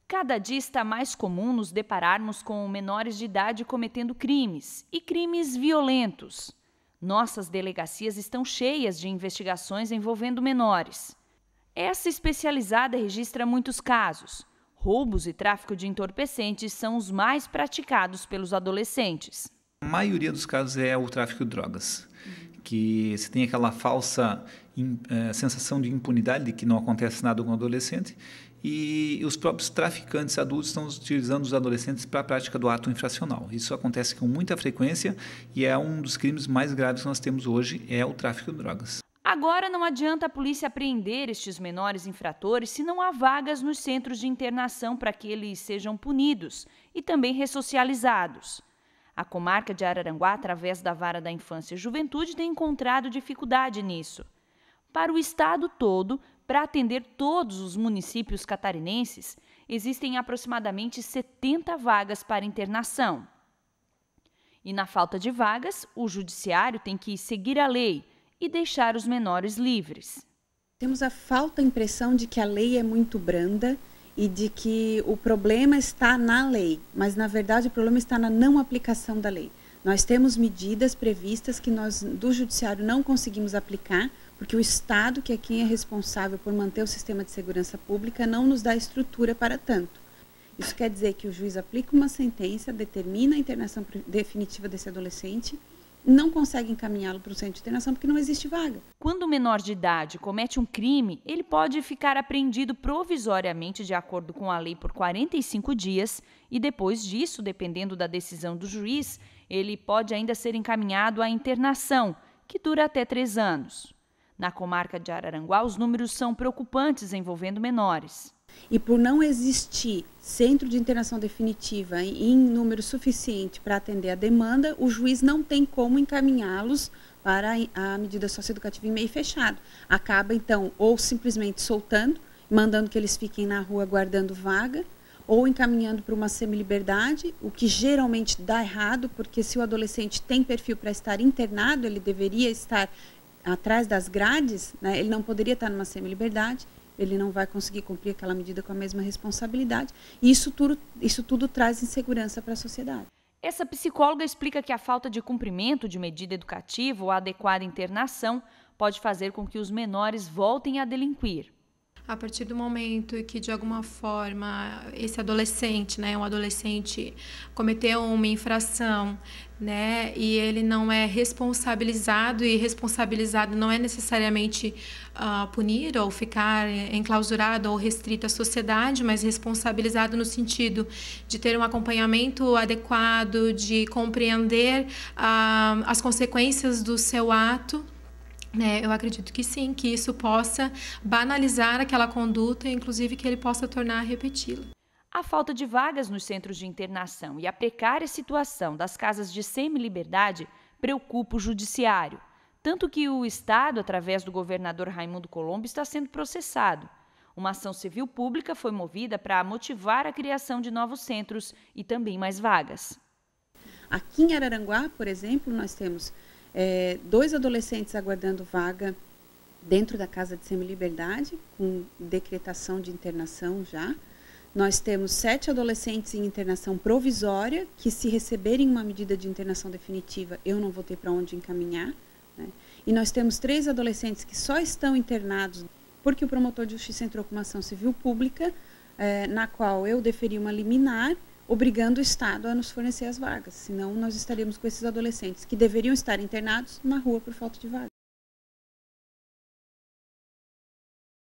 Cada dia está mais comum nos depararmos com menores de idade cometendo crimes, e crimes violentos. Nossas delegacias estão cheias de investigações envolvendo menores. Essa especializada registra muitos casos. Roubos e tráfico de entorpecentes são os mais praticados pelos adolescentes. A maioria dos casos é o tráfico de drogas, que você tem aquela falsa sensação de impunidade, de que não acontece nada com o adolescente, e os próprios traficantes adultos estão utilizando os adolescentes para a prática do ato infracional. Isso acontece com muita frequência e é um dos crimes mais graves que nós temos hoje, é o tráfico de drogas. Agora não adianta a polícia apreender estes menores infratores se não há vagas nos centros de internação para que eles sejam punidos e também ressocializados. A comarca de Araranguá, através da Vara da Infância e Juventude, tem encontrado dificuldade nisso. Para o estado todo, para atender todos os municípios catarinenses, existem aproximadamente 70 vagas para internação. E na falta de vagas, o judiciário tem que seguir a lei e deixar os menores livres. Temos a falta impressão de que a lei é muito branda e de que o problema está na lei, mas na verdade o problema está na não aplicação da lei. Nós temos medidas previstas que nós do judiciário não conseguimos aplicar, porque o Estado, que é quem é responsável por manter o sistema de segurança pública, não nos dá estrutura para tanto. Isso quer dizer que o juiz aplica uma sentença, determina a internação definitiva desse adolescente, não consegue encaminhá-lo para o centro de internação porque não existe vaga. Quando o menor de idade comete um crime, ele pode ficar apreendido provisoriamente de acordo com a lei por 45 dias e depois disso, dependendo da decisão do juiz, ele pode ainda ser encaminhado à internação, que dura até 3 anos. Na comarca de Araranguá, os números são preocupantes envolvendo menores. E por não existir centro de internação definitiva em número suficiente para atender a demanda, o juiz não tem como encaminhá-los para a medida socioeducativa em meio fechado. Acaba, então, ou simplesmente soltando, mandando que eles fiquem na rua guardando vaga, ou encaminhando para uma semiliberdade, o que geralmente dá errado, porque se o adolescente tem perfil para estar internado, ele deveria estar atrás das grades, né? Ele não poderia estar numa semiliberdade, ele não vai conseguir cumprir aquela medida com a mesma responsabilidade, e isso tudo traz insegurança para a sociedade. Essa psicóloga explica que a falta de cumprimento de medida educativa ou adequada internação pode fazer com que os menores voltem a delinquir. A partir do momento que, de alguma forma, esse adolescente, um adolescente cometeu uma infração, e ele não é responsabilizado, e responsabilizado não é necessariamente punir ou ficar enclausurado ou restrito à sociedade, mas responsabilizado no sentido de ter um acompanhamento adequado, de compreender as consequências do seu ato. Eu acredito que sim, que isso possa banalizar aquela conduta, inclusive que ele possa tornar a repeti-la. A falta de vagas nos centros de internação e a precária situação das casas de semiliberdade preocupa o judiciário, tanto que o Estado, através do governador Raimundo Colombo, está sendo processado. Uma ação civil pública foi movida para motivar a criação de novos centros e também mais vagas. Aqui em Araranguá, por exemplo, nós temos 2 adolescentes aguardando vaga dentro da casa de semiliberdade, com decretação de internação já. Nós temos 7 adolescentes em internação provisória, que se receberem uma medida de internação definitiva, eu não vou ter para onde encaminhar. E nós temos 3 adolescentes que só estão internados porque o promotor de justiça entrou com uma ação civil pública, na qual eu deferi uma liminar, obrigando o Estado a nos fornecer as vagas. Senão, nós estaríamos com esses adolescentes que deveriam estar internados na rua por falta de vaga.